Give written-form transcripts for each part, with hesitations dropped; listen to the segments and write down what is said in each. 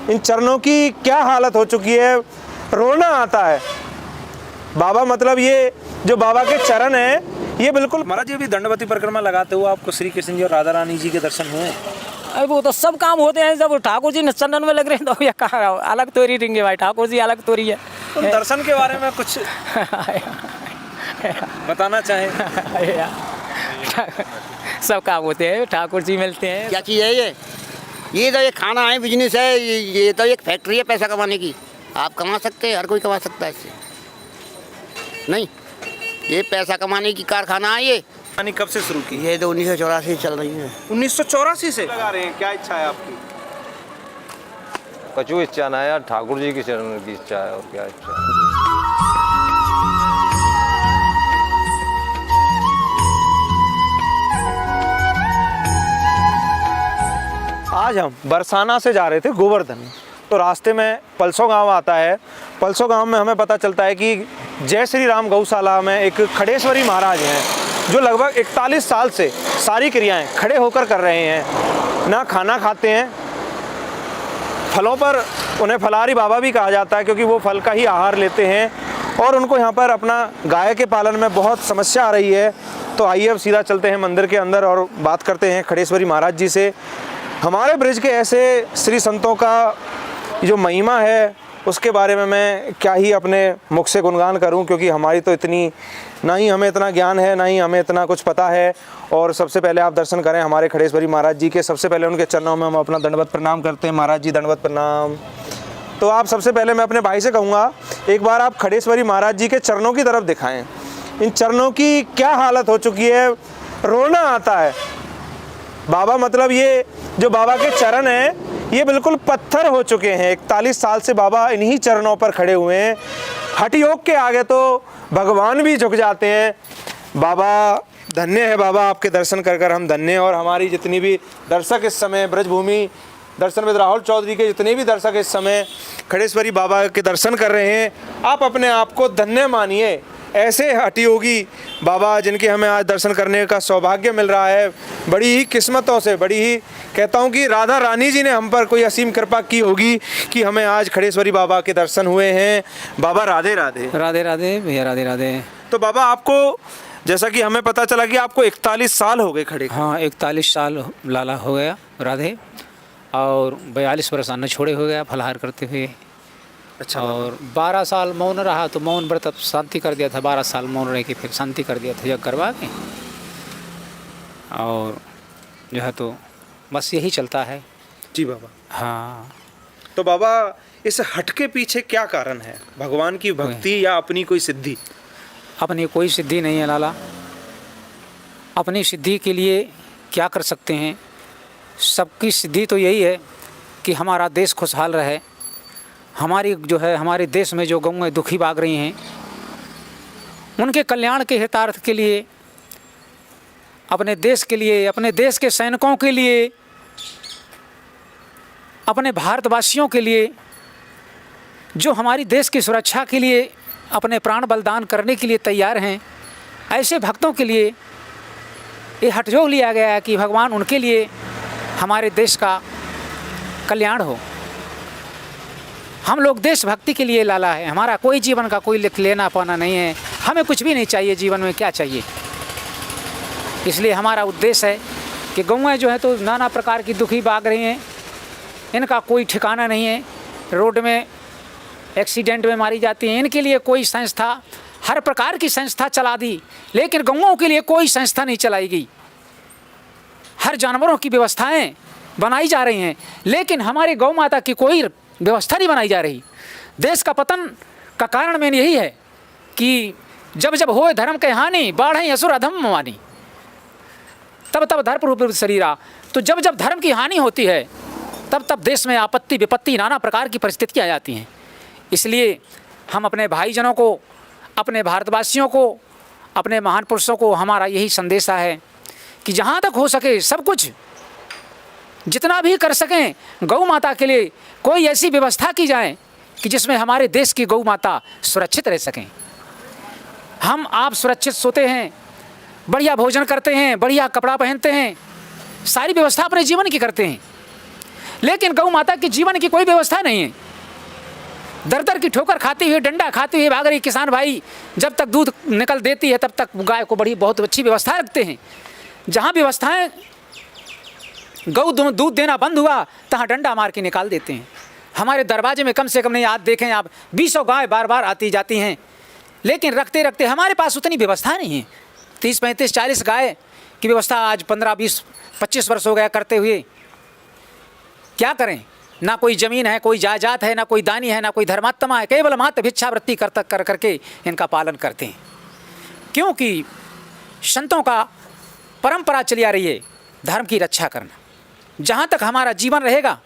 इन चरणों की क्या हालत हो चुकी है, रोना आता है। बाबा मतलब ये जो बाबा के चरण हैं ये बिल्कुल। महाराज जी अभी दंडवती परिक्रमा लगाते हुए आपको श्री कृष्ण जी और राधा रानी जी के दर्शन हुए? अरे वो तो सब काम होते हैं, जब ठाकुर जी चंदन में लग रहे हैं तो ये कहाँ अलग तोरी रहेंगे भाई, ठाकुर जी अलग तोरी है। तो दर्शन के बारे में कुछ बताना चाहें? सब काम होते हैं, ठाकुर जी मिलते हैं। क्या चीज़ है ये तो एक खाना है, बिजनेस है, ये तो एक फैक्ट्री है पैसा कमाने की। आप कमा सकते हैं, हर कोई कमा सकता है इससे, नहीं ये पैसा कमाने की कारखाना है ये। यानी कब से शुरू की? ये तो 1984 चल रही है। 1984 से लगा रहे हैं। क्या इच्छा है आपकी? कछु इच्छा ना है यार, ठाकुर जी के चरण की इच्छा है, और क्या इच्छा है। आज हम बरसाना से जा रहे थे गोवर्धन, तो रास्ते में पलसो गांव आता है। पलसो गांव में हमें पता चलता है कि जय श्री राम गौशाला में एक खड़ेश्वरी महाराज हैं जो लगभग 41 साल से सारी क्रियाएं खड़े होकर कर रहे हैं। ना खाना खाते हैं, फलों पर उन्हें फलाहारी बाबा भी कहा जाता है क्योंकि वो फल का ही आहार लेते हैं। और उनको यहाँ पर अपना गाय के पालन में बहुत समस्या आ रही है। तो आइए अब सीधा चलते हैं मंदिर के अंदर और बात करते हैं खड़ेश्वरी महाराज जी से। हमारे ब्रिज के ऐसे श्री संतों का जो महिमा है उसके बारे में मैं क्या ही अपने मुख से गुणगान करूं, क्योंकि हमारी तो इतनी ना ही हमें इतना ज्ञान है, ना ही हमें इतना कुछ पता है। और सबसे पहले आप दर्शन करें हमारे खड़ेश्वरी महाराज जी के। सबसे पहले उनके चरणों में हम अपना दंडवत प्रणाम करते हैं। महाराज जी दंडवत प्रणाम। तो आप सबसे पहले मैं अपने भाई से कहूँगा एक बार आप खड़ेश्वरी महाराज जी के चरणों की तरफ दिखाएँ। इन चरणों की क्या हालत हो चुकी है, रोना आता है। बाबा मतलब ये जो बाबा के चरण हैं ये बिल्कुल पत्थर हो चुके हैं। 41 साल से बाबा इन्हीं चरणों पर खड़े हुए हैं। हठ योग के आगे तो भगवान भी झुक जाते हैं। बाबा धन्य है, बाबा आपके दर्शन कर कर हम धन्य हैं। और हमारी जितनी भी दर्शक इस समय ब्रजभूमि दर्शन विद राहुल चौधरी के जितने भी दर्शक इस समय खड़ेश्वरी बाबा के दर्शन कर रहे हैं, आप अपने आप को धन्य मानिए। ऐसे हठयोगी बाबा जिनके हमें आज दर्शन करने का सौभाग्य मिल रहा है, बड़ी ही किस्मतों से, बड़ी ही कहता हूँ कि राधा रानी जी ने हम पर कोई असीम कृपा की होगी कि हमें आज खड़ेश्वरी बाबा के दर्शन हुए हैं। बाबा राधे राधे। राधे राधे भैया, राधे राधे। तो बाबा आपको जैसा कि हमें पता चला कि आपको 41 साल हो गए खड़े। हाँ 41 साल लाला हो गया राधे, और 42 वर्ष अन्न छोड़े हो गया फलाहार करते हुए। अच्छा। और 12 साल मौन रहा, तो मौन व्रत अब शांति कर दिया था। 12 साल मौन रह के फिर शांति कर दिया था यज्ञ करवा के। और जो है तो बस यही चलता है जी बाबा। हाँ। तो बाबा इस हट के पीछे क्या कारण है? भगवान की भक्ति या अपनी कोई सिद्धि? अपनी कोई सिद्धि नहीं है लाला। अपनी सिद्धि के लिए क्या कर सकते हैं? सबकी सिद्धि तो यही है कि हमारा देश खुशहाल रहे। हमारी जो है हमारे देश में जो गौएं दुखी भाग रही हैं उनके कल्याण के हितार्थ के लिए, अपने देश के लिए, अपने देश के सैनिकों के लिए, अपने भारतवासियों के लिए, जो हमारी देश की सुरक्षा के लिए अपने प्राण बलिदान करने के लिए तैयार हैं, ऐसे भक्तों के लिए ये हठयोग लिया गया है कि भगवान उनके लिए हमारे देश का कल्याण हो। हम लोग देशभक्ति के लिए लाला है। हमारा कोई जीवन का कोई लेना पाना नहीं है। हमें कुछ भी नहीं चाहिए जीवन में, क्या चाहिए। इसलिए हमारा उद्देश्य है कि गौएं जो है तो नाना प्रकार की दुखी भाग रही हैं, इनका कोई ठिकाना नहीं है, रोड में एक्सीडेंट में मारी जाती हैं। इनके लिए कोई संस्था, हर प्रकार की संस्था चला दी, लेकिन गौओं के लिए कोई संस्था नहीं चलाई गई। हर जानवरों की व्यवस्थाएं बनाई जा रही हैं, लेकिन हमारी गौ माता की कोई व्यवस्था नहीं बनाई जा रही। देश का पतन का कारण मेन यही है कि जब जब होए धर्म के हानि, बाढ़ें असुर अधम वानी, तब तब धर्म रूप शरीरा। तो जब जब धर्म की हानि होती है तब तब देश में आपत्ति विपत्ति नाना प्रकार की परिस्थितियाँ आ जाती हैं। इसलिए हम अपने भाईजनों को, अपने भारतवासियों को, अपने महान पुरुषों को हमारा यही संदेशा है कि जहाँ तक हो सके सब कुछ जितना भी कर सकें गौ माता के लिए कोई ऐसी व्यवस्था की जाए कि जिसमें हमारे देश की गौ माता सुरक्षित रह सकें। हम आप सुरक्षित सोते हैं, बढ़िया भोजन करते हैं, बढ़िया कपड़ा पहनते हैं, सारी व्यवस्था अपने जीवन की करते हैं, लेकिन गौ माता के जीवन की कोई व्यवस्था नहीं है। दर दर की ठोकर खाती हुई, डंडा खाती हुई भाग रही किसान भाई, जब तक दूध निकल देती है तब तक गाय को बड़ी बहुत अच्छी व्यवस्था रखते हैं। जहाँ व्यवस्थाएं गौ दूध देना बंद हुआ तहाँ डंडा मार के निकाल देते हैं। हमारे दरवाजे में कम से कम नहीं, आज देखें आप 20 गाय बार बार आती जाती हैं, लेकिन रखते रखते हमारे पास उतनी व्यवस्था नहीं है। 30, 35, 40 गाय की व्यवस्था आज 15, 20, 25 वर्ष हो गया करते हुए। क्या करें? ना कोई ज़मीन है, कोई जायदाद है, ना कोई दानी है, ना कोई धर्मात्मा है, केवल मात्र भिक्षावृत्ति कर करके इनका पालन करते हैं। क्योंकि संतों का परंपरा चली आ रही है धर्म की रक्षा करना। जहाँ तक हमारा जीवन रहेगा,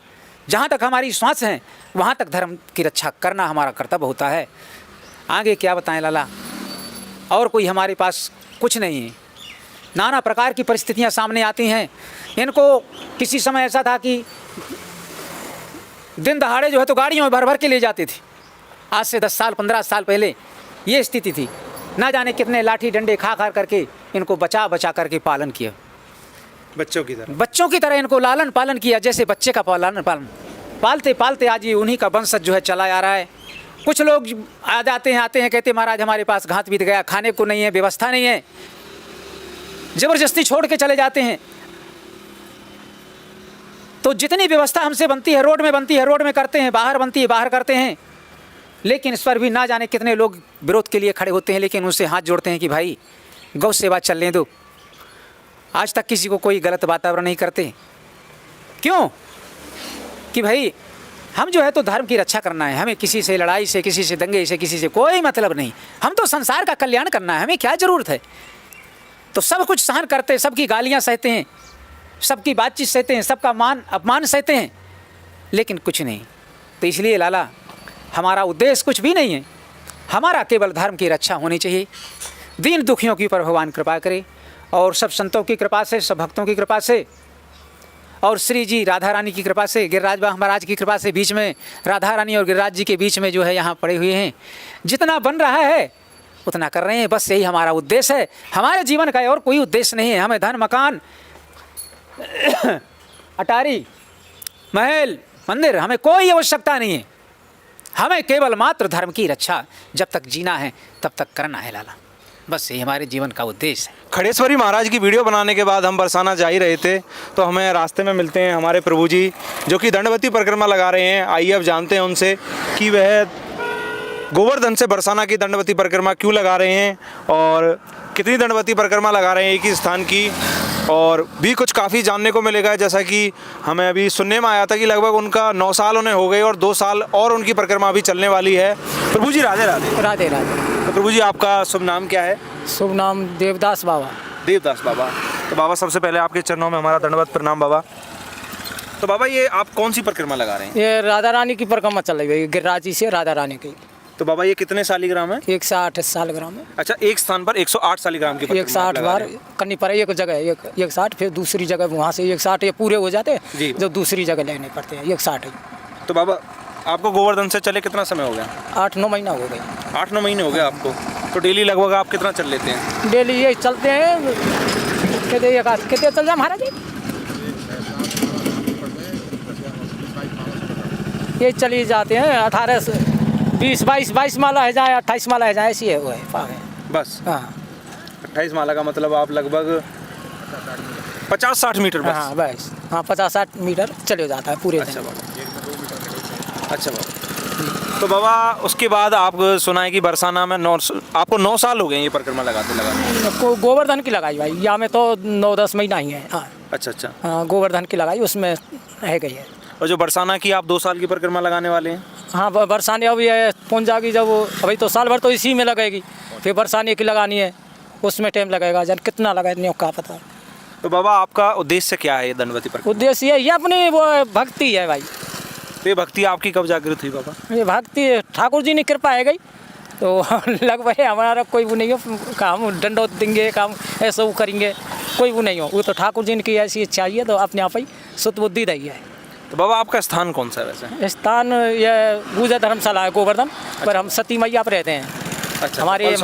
जहाँ तक हमारी श्वास है, वहाँ तक धर्म की रक्षा करना हमारा कर्तव्य होता है। आगे क्या बताएं लाला, और कोई हमारे पास कुछ नहीं है। नाना प्रकार की परिस्थितियाँ सामने आती हैं। इनको किसी समय ऐसा था कि दिन दहाड़े जो है तो गाड़ियों में भर भर के ले जाते थे। आज से 10 साल 15 साल पहले ये स्थिति थी। ना जाने कितने लाठी डंडे खा खा करके इनको बचा बचा करके पालन किया, बच्चों की तरह इनको लालन पालन किया, जैसे बच्चे का पालन पालते पालते आज ये उन्हीं का वंशज जो है चला आ रहा है। कुछ लोग आते हैं कहते महाराज हमारे पास घात बीत गया, खाने को नहीं है, व्यवस्था नहीं है, ज़बरदस्ती छोड़ के चले जाते हैं। तो जितनी व्यवस्था हमसे बनती है रोड में बनती है, रोड में करते हैं, बाहर बनती है बाहर करते हैं, लेकिन इस पर भी ना जाने कितने लोग विरोध के लिए खड़े होते हैं, लेकिन उनसे हाथ जोड़ते हैं कि भाई गौ सेवा चलने दो। आज तक किसी को कोई गलत वातावरण नहीं करते। क्यों? कि भाई हम जो है तो धर्म की रक्षा करना है, हमें किसी से लड़ाई से, किसी से दंगे से, किसी से कोई मतलब नहीं। हम तो संसार का कल्याण करना है, हमें क्या ज़रूरत है। तो सब कुछ सहन करते हैं, सबकी गालियाँ सहते हैं, सबकी बातचीत सहते हैं, सबका मान अपमान सहते हैं, लेकिन कुछ नहीं। तो इसलिए लाला हमारा उद्देश्य कुछ भी नहीं है, हमारा केवल धर्म की रक्षा होनी चाहिए। दीन दुखियों के ऊपर भगवान कृपा करे, और सब संतों की कृपा से, सब भक्तों की कृपा से, और श्री जी राधा रानी की कृपा से, गिरिराज महाराज की कृपा से, बीच में राधा रानी और गिरिराज जी के बीच में जो है यहाँ पड़े हुए हैं। जितना बन रहा है उतना कर रहे हैं, बस यही हमारा उद्देश्य है। हमारे जीवन का और कोई उद्देश्य नहीं है। हमें धन, मकान, अटारी, महल, मंदिर, हमें कोई आवश्यकता नहीं है। हमें केवल मात्र धर्म की रक्षा जब तक जीना है तब तक करना है लाला, बस यही हमारे जीवन का उद्देश्य है। खड़ेश्वरी महाराज की वीडियो बनाने के बाद हम बरसाना जा ही रहे थे, तो हमें रास्ते में मिलते हैं हमारे प्रभु जी जो कि दंडवती परिक्रमा लगा रहे हैं। आइए अब जानते हैं उनसे कि वह गोवर्धन से बरसाना की दंडवती परिक्रमा क्यों लगा रहे हैं और कितनी दंडवती परिक्रमा लगा रहे हैं एक ही स्थान की, और भी कुछ काफ़ी जानने को मिलेगा। जैसा कि हमें अभी सुनने में आया था कि लगभग उनका 9 साल उन्हें हो गए और 2 साल और उनकी परिक्रमा अभी चलने वाली है। प्रभु जी राधे राधे। राधे राधे। तो प्रभु जी आपका शुभ नाम क्या है? शुभ नाम देवदास बाबा। देवदास बाबा। तो बाबा सबसे पहले आपके चरणों में हमारा दंडवत प्रणाम बाबा। तो बाबा ये आप कौन सी परिक्रमा लगा रहे हैं? ये राधा रानी की परिक्रमा चल रही है, गिरिराज जी से राधा रानी की। तो बाबा ये कितने सालीग्राम है? 108 सालग्राम है। अच्छा, एक स्थान पर 108 सालीग्राम की परिक्रमा 108 बार करनी पड़े एक जगह, 108 फिर दूसरी जगह, वहाँ से 108 ये पूरे हो जाते हैं, जब दूसरी जगह लेने पड़ते हैं 108 ही। तो बाबा आपको गोवर्धन से चले कितना समय हो गया? 8-9 महीना हो गए। 8-9 महीने हो गए आपको। तो डेली लगभग आप कितना चल लेते हैं? डेली ये चलते हैं, कितने चल जाए महाराज जी? ये चली जाते हैं 18 से 20-22 माला है जाए, 28 माला है जाए, ऐसी है वो है बस। हाँ 28 माला का मतलब आप लगभग 50-60 मीटर बस। हाँ बस, हाँ 50-60 मीटर चले जाता है पूरे। अच्छा बाबा, अच्छा बाबा। तो बाबा उसके बाद आप सुना है कि बरसाना में आपको 9 साल हो गए ये परिक्रमा लगाते। गोवर्धन की लगाई भाई, यहाँ में तो 9-10 महीना ही है। हाँ अच्छा अच्छा। हाँ गोवर्धन की लगाई, उसमें रह गई है। और जो बरसाना की आप 2 साल की परिक्रमा लगाने वाले हैं? हाँ बरसाने अब ये पुंजा की जब अभी तो साल भर तो इसी में लगेगी, फिर बरसाने की लगानी है, उसमें टाइम लगेगा, जन कितना लगाए का पता। तो बाबा आपका उद्देश्य क्या है ये दंडवती परिक्रमा? उद्देश्य ये अपनी वो भक्ति है भाई। तो ये भक्ति आपकी कब जागृत हुई बाबा? ये भक्ति ठाकुर जी ने कृपा है गई, तो लगभग हमारा कोई वो नहीं हो, काम दंडोत देंगे, काम ऐसा वो करेंगे, कोई वो नहीं हो। वो तो ठाकुर जी की ऐसी इच्छा है, तो अपने आप ही शुद्ध बुद्धि रही है। तो बाबा आपका स्थान कौन सा है वैसे? स्थान ये गुजर धर्मशाला है गोवर्धन, पर हम सती मैया पर रहते हैं। अच्छा, हमारे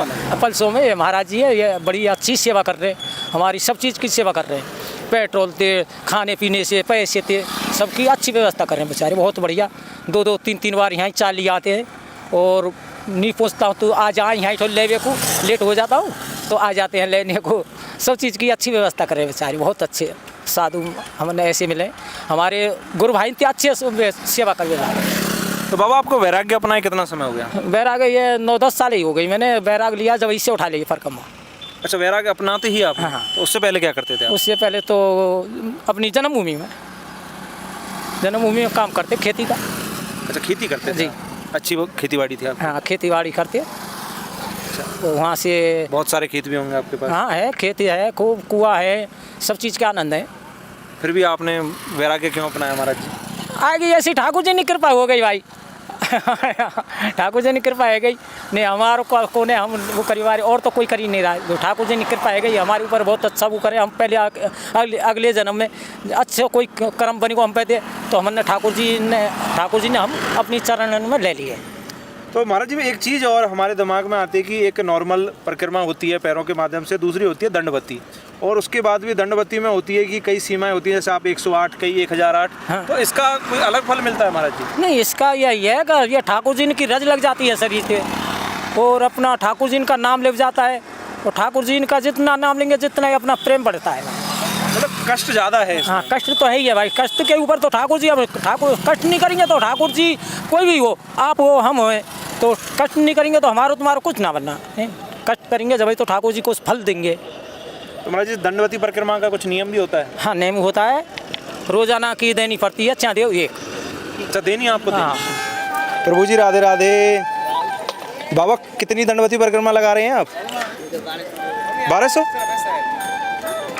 पलसों में ये महाराज जी है, ये बड़ी अच्छी सेवा कर रहे हैं, हमारी सब चीज़ की सेवा कर रहे हैं। पेट्रोल तेल, खाने पीने से, पैसे थे, सबकी अच्छी व्यवस्था कर रहे हैं बेचारे, बहुत बढ़िया। 2-2 3-3 बार यहाँ चाल लिए आते हैं और नहीं पूछता हूँ तो आ जाए यहाँ तो लेवे को लेट हो जाता हूँ तो आ जाते हैं लेने को। सब चीज़ की अच्छी व्यवस्था कर रहे हैं बेचारे, बहुत अच्छे साधु हमने ऐसे मिले। हमारे गुरु भाई इतने अच्छे सेवा कर रहे हैं। तो बाबा आपको वैराग्य अपनाए कितना समय हो गया? बैराग ये 9-10 साल ही हो गई। मैंने बैराग लिया जब इससे उठा लिया फरकम्मा। अच्छा, वैराग्य अपनाते ही आप? हाँ। तो उससे पहले क्या करते थे आप? उससे पहले तो अपनी जन्मभूमि में काम करते खेती का। अच्छा, खेती करते थे? जी। अच्छी वो खेती बाड़ी थी आप? हाँ, खेती बाड़ी करते। तो वहाँ से बहुत सारे खेत भी होंगे आपके पास? हाँ है, खेती है, खूब कुआँ है, सब चीज़ का आनंद है। फिर भी आपने वैराग्य क्यों अपनाया महाराज जी? आगे ऐसी ठाकुर जी की कृपा हो गई भाई। ठाकुर जी की कृपा है गई नहीं हमारे को ने हम वो परिवार और तो कोई कर ही नहीं रहा है। ठाकुर जी की कृपा है गई हमारे ऊपर, बहुत अच्छा वो करे। हम पहले अगले जन्म में अच्छे कोई कर्म बनी को हम पे दे तो हमने ठाकुर जी ने हम अपनी चरण में ले लिए। तो महाराज जी एक चीज़ और हमारे दिमाग में आती है कि एक नॉर्मल परिक्रमा होती है पैरों के माध्यम से, दूसरी होती है दंडवती, और उसके बाद भी दंडवती में होती है कि कई सीमाएं होती हैं, जैसे आप 108 कई 1008। हाँ। तो इसका कोई अलग फल मिलता है महाराज जी? नहीं, इसका यही है कि ये ठाकुर जी की रज लग जाती है शरीर पे और अपना ठाकुर जी का नाम लग जाता है। और ठाकुर जी का जितना नाम लेंगे जितना ही अपना प्रेम बढ़ता है। मतलब कष्ट ज़्यादा है इसमें। हाँ, कष्ट तो है ही है भाई। कष्ट के ऊपर तो ठाकुर जी, अब ठाकुर कष्ट नहीं करेंगे तो ठाकुर जी कोई भी हो, आप हो हम हो, तो कष्ट नहीं करेंगे तो हमारा तुम्हारा कुछ ना बनना है। कष्ट करेंगे जब तो ठाकुर जी को फल देंगे। तो महाराज जी दंडवती परिक्रमा का कुछ नियम भी होता है? हाँ, नियम होता है, रोजाना की देनी पड़ती है। चाँदे एक। अच्छा, देनी आपको? हाँ। प्रभु जी राधे राधे। बाबा कितनी दंडवती परिक्रमा लगा रहे हैं आप? 1200।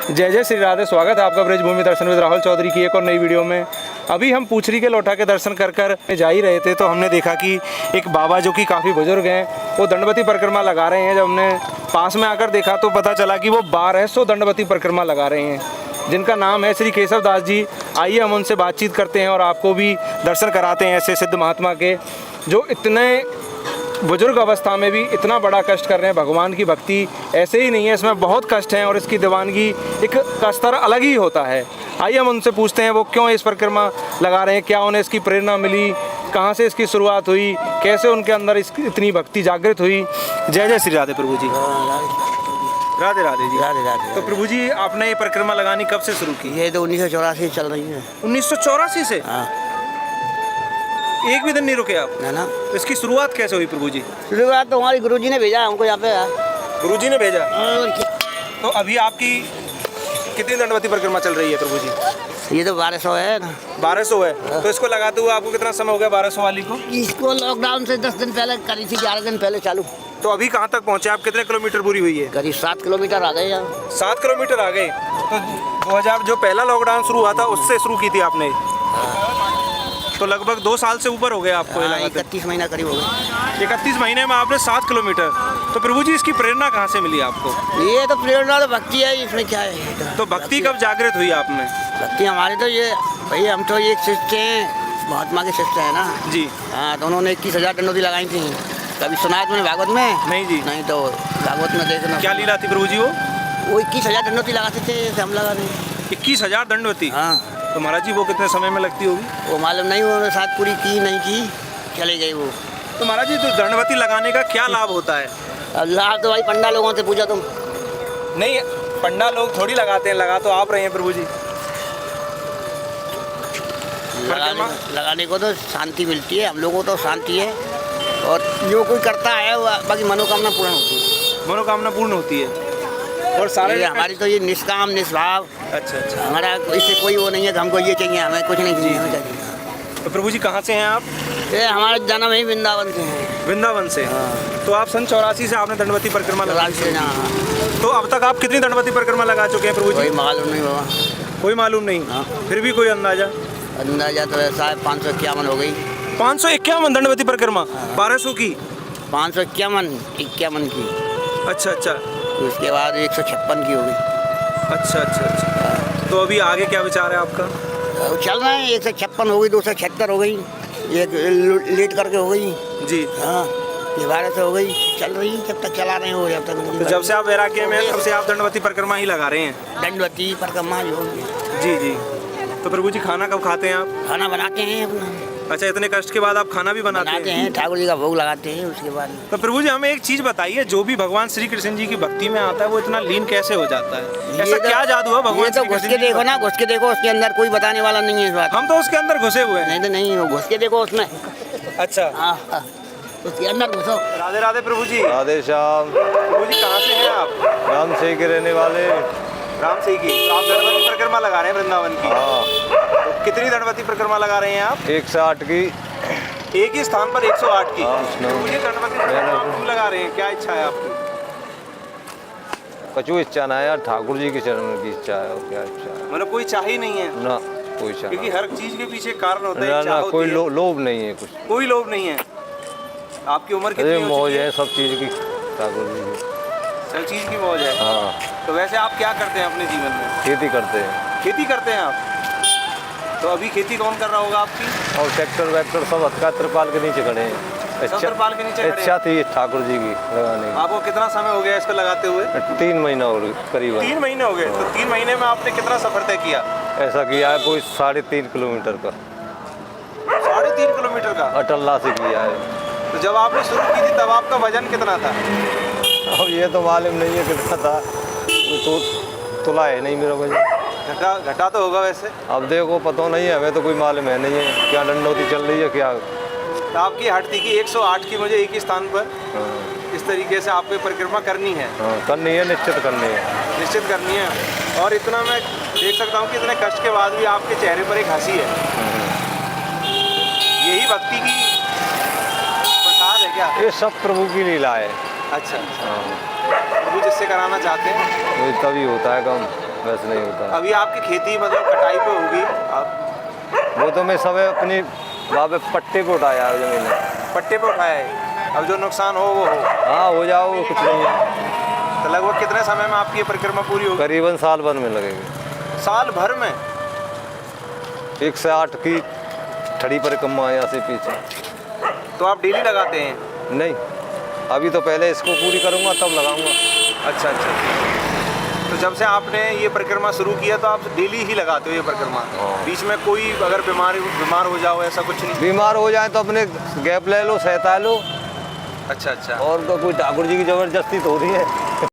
जय जय श्री राधे। स्वागत है आपका ब्रजभूमि दर्शन विद राहुल चौधरी की एक और नई वीडियो में। अभी हम पूछरी के लोटा के दर्शन कर जा ही रहे थे तो हमने देखा कि एक बाबा जो कि काफ़ी बुजुर्ग हैं वो दंडवती परिक्रमा लगा रहे हैं। जब हमने पास में आकर देखा तो पता चला कि वो 1200 दंडवती परिक्रमा लगा रहे हैं, जिनका नाम है श्री केशव दास जी। आइए हम उनसे बातचीत करते हैं और आपको भी दर्शन कराते हैं ऐसे सिद्ध महात्मा के, जो इतने बुजुर्ग अवस्था में भी इतना बड़ा कष्ट कर रहे हैं। भगवान की भक्ति ऐसे ही नहीं है, इसमें बहुत कष्ट है और इसकी दीवानगी एक का स्तर अलग ही होता है। आइए हम उनसे पूछते हैं वो क्यों इस परिक्रमा लगा रहे हैं, क्या उन्हें इसकी प्रेरणा मिली, कहाँ से इसकी शुरुआत हुई, कैसे उनके अंदर इतनी भक्ति जागृत हुई। जय जय श्री राधे प्रभु जी। राधे राधे जी। राधे राधे। तो प्रभु जी आपने ये परिक्रमा लगानी कब से शुरू की? ये तो 1984 चल रही है। 1984 से? हाँ। एक भी दिन नहीं रुके आप? ना। तो इसकी शुरुआत कैसे हुई प्रभु जी? शुरुआत तो हमारे गुरुजी ने भेजा हमको यहाँ पे। गुरुजी ने भेजा? और तो अभी आपकी कितनी दंडवती परिक्रमा चल रही है प्रभु जी? ये तो 1200 है ना। 1200 है। तो इसको लगाते हुए आपको कितना समय हो गया 1200 वाली को? इसको लॉकडाउन से 10 दिन पहले करी थी, 11 दिन पहले चालू। तो अभी कहाँ तक पहुँचे आप? कितने किलोमीटर पूरी हुई है? करीब 7 किलोमीटर आ गए यहाँ। 7 किलोमीटर आ गए। तो 2000 जो पहला लॉकडाउन शुरू हुआ था उससे शुरू की थी आपने? तो लगभग 2 साल से ऊपर हो गया आपको ये लगाते? 31 महीना करीब हो गए। 31 महीने में आपने 7 किलोमीटर। तो प्रभु जी इसकी प्रेरणा कहाँ से मिली आपको? ये तो प्रेरणा तो भक्ति है, इसमें क्या है। तो भक्ति कब जागृत हुई आप में? भक्ति हमारे तो ये भाई, हम तो एक शिष्य हैं, महात्मा के शिष्य हैं ना जी। हाँ, तो उन्होंने 21,000 दंडवती लगाई थी। कभी सुना है तुमने भागवत में? नहीं जी। नहीं तो भागवत में देखना। क्या लीला थी प्रभु जी वो? 21,000 दंडवती लगाते थे, जैसे हम लगा रहे। 21,000 दंडवती? हाँ। तो महाराज जी वो कितने समय में लगती होगी? वो मालूम नहीं, उन्होंने साथ पूरी की नहीं की, चले गई वो। तो महाराज जी तो दंडवती लगाने का क्या लाभ होता है? अब लाभ तो भाई पंडा लोगों से पूछा तुम। नहीं, पंडा लोग थोड़ी लगाते हैं, लगा तो आप रहे हैं प्रभु जी। लगाने को तो शांति मिलती है, हम लोगों को तो शांति है, और जो कोई करता है वो बाकी मनोकामना पूर्ण होती है। मनोकामना पूर्ण होती है और सारे हमारी तो ये निष्काम निष्भाव। अच्छा अच्छा। हमारा इससे कोई वो नहीं है कि हमको ये चाहिए, हमें कुछ नहीं चाहिए, हमें चाहिए। तो प्रभु जी कहाँ से हैं आप? ये हमारा जन्म ही वृंदावन से है। वृंदावन से? हाँ। तो आप सन 84 से आपने दंडवती परिक्रमा लगा से ना। तो अब तक आप कितनी दंडवती परिक्रमा लगा चुके हैं प्रभु जी? कोई मालूम नहीं बाबा। कोई मालूम नहीं? हाँ। फिर भी कोई अंदाजा? अंदाजा तो ऐसा है 551 हो गई। 551 दंडवती परिक्रमा? 1200 की? 551 की। अच्छा अच्छा। तो उसके बाद 156 की हो गई। अच्छा अच्छा अच्छा। तो अभी आगे क्या विचार है आपका? चल रहा है, 156 हो गई, 276 हो गई, एक लेट करके हो गई जी। हाँ, ये 1200 हो गई, चल रही, जब तक चला रहे हो जब तक। तो जब से आप वैराग्य में तब से आप दंडवती परिक्रमा ही लगा रहे हैं? दंडवती परिक्रमा जो जी जी। तो प्रभु जी खाना कब खाते हैं आप? खाना बनाते हैं अपना, अच्छा, इतने कष्ट के बाद आप खाना भी बनाते हैं? ठाकुर जी का भोग लगाते हैं उसके बाद में। तो प्रभु जी हमें एक चीज बताइए, जो भी भगवान श्री कृष्ण जी की भक्ति में आता है वो इतना लीन कैसे हो जाता है? ऐसा क्या जादू है भगवान ये तो श्री घुस कृष्ण के जी की देखो ना, भक्ति घुस के देखो, उसके अंदर कोई बताने वाला नहीं है इस बात। में? हम तो उसके अंदर घुसे हुए हैं। नहीं तो नहीं, वो घुस के देखो उसमें। अच्छा, हाँ हाँ, उसके अंदर घुसो। राधे राधे प्रभु जी। राधे श्याम। प्रभु जी कहाँ से हैं आप? राम से के रहने वाले। राम से की। तो आप गणपति परिक्रमा लगा रहे हैं वृंदावन की? हाँ, तो कितनी गणपति परिक्रमा लगा रहे हैं आप? 108 की। एक ही स्थान पर 108 की? हाँ, प्रभु जी गणपति परिक्रमा आप क्यों लगा रहे हैं, क्या इच्छा है आपकी? कछु इच्छा ना है यार, ठाकुर जी के चरण की इच्छा है, और क्या इच्छा है? मतलब कोई चाह ही नहीं है? ना, कोई इच्छा क्योंकि हर चीज के पीछे कारण होता है, ना, एक चाह ना, होती कोई है। लोभ नहीं है कुछ। कोई लोभ नहीं है। आपकी उम्र कितनी अरे हो मौज चुकी है सब चीज़ की, ठाकुर जी की। सब चीज की मौज है। हाँ, तो वैसे आप क्या करते हैं अपने जीवन में? खेती करते हैं। खेती करते हैं आप? तो अभी खेती कौन कर रहा होगा आपकी? और ट्रैक्टर वैक्टर सब हथका त्रिपाल के नीचे खड़े हैं। त्रिपाल के नीचे खड़े हैं। इच्छा थी ठाकुर जी की लगाने की। आपको कितना समय हो गया इसको लगाते हुए? 3 महीना और करीबन। 3 महीने हो गए। तो 3 महीने में आपने कितना सफर तय किया? ऐसा किया है कोई 3.5 किलोमीटर का, 3.5 किलोमीटर का। अटल्ला से किया है। तो जब आपने शुरू की थी तब आपका वजन कितना था? अब ये तो मालूम नहीं है कितना था, तो तुला है नहीं मेरा वजन। घटा तो होगा वैसे। अब देखो पता नहीं है, हमें तो कोई मालूम है नहीं है क्या दंडौती चल रही है क्या। तो आपकी हट थी कि 108 की मुझे एक ही स्थान पर हाँ, इस तरीके से आपको परिक्रमा करनी है, हाँ, करनी है, निश्चित करनी है। निश्चित करनी है। और इतना मैं देख सकता हूँ कि इतने कष्ट के बाद भी आपके चेहरे पर एक हंसी है। यही भक्ति की प्रसाद है क्या? ये सब प्रभु की लीला है। अच्छा, हाँ, प्रभु जिससे कराना चाहते हैं ये तभी होता है काम, वैसे नहीं होता। अभी आपकी खेती मतलब कटाई पे होगी आप? वो तो मैं सब अपनी बाबे पट्टे पे उठाया है जमीन में। पट्टे पे उठाया है, अब जो नुकसान हो वो हो। हाँ, हो जाओ, कुछ नहीं है। तो लगभग कितने समय में आपकी ये परिक्रमा पूरी होगी? करीबन साल भर में लगेगी। साल भर में? 108 की ठड़ी परिक्रमा है यहाँ से पीछे। तो आप डेली लगाते हैं? नहीं, अभी तो पहले इसको पूरी करूँगा तब लगाऊंगा। अच्छा अच्छा। तो जब से आपने ये परिक्रमा शुरू किया तो आप डेली ही लगाते हो ये परिक्रमा? हाँ। बीच में कोई अगर बीमार हो जाओ ऐसा कुछ नहीं? बीमार हो जाए तो अपने गैप ले लो, सहता लो। अच्छा अच्छा। और तो कोई ठाकुर जी की जबरदस्ती तो हो रही है।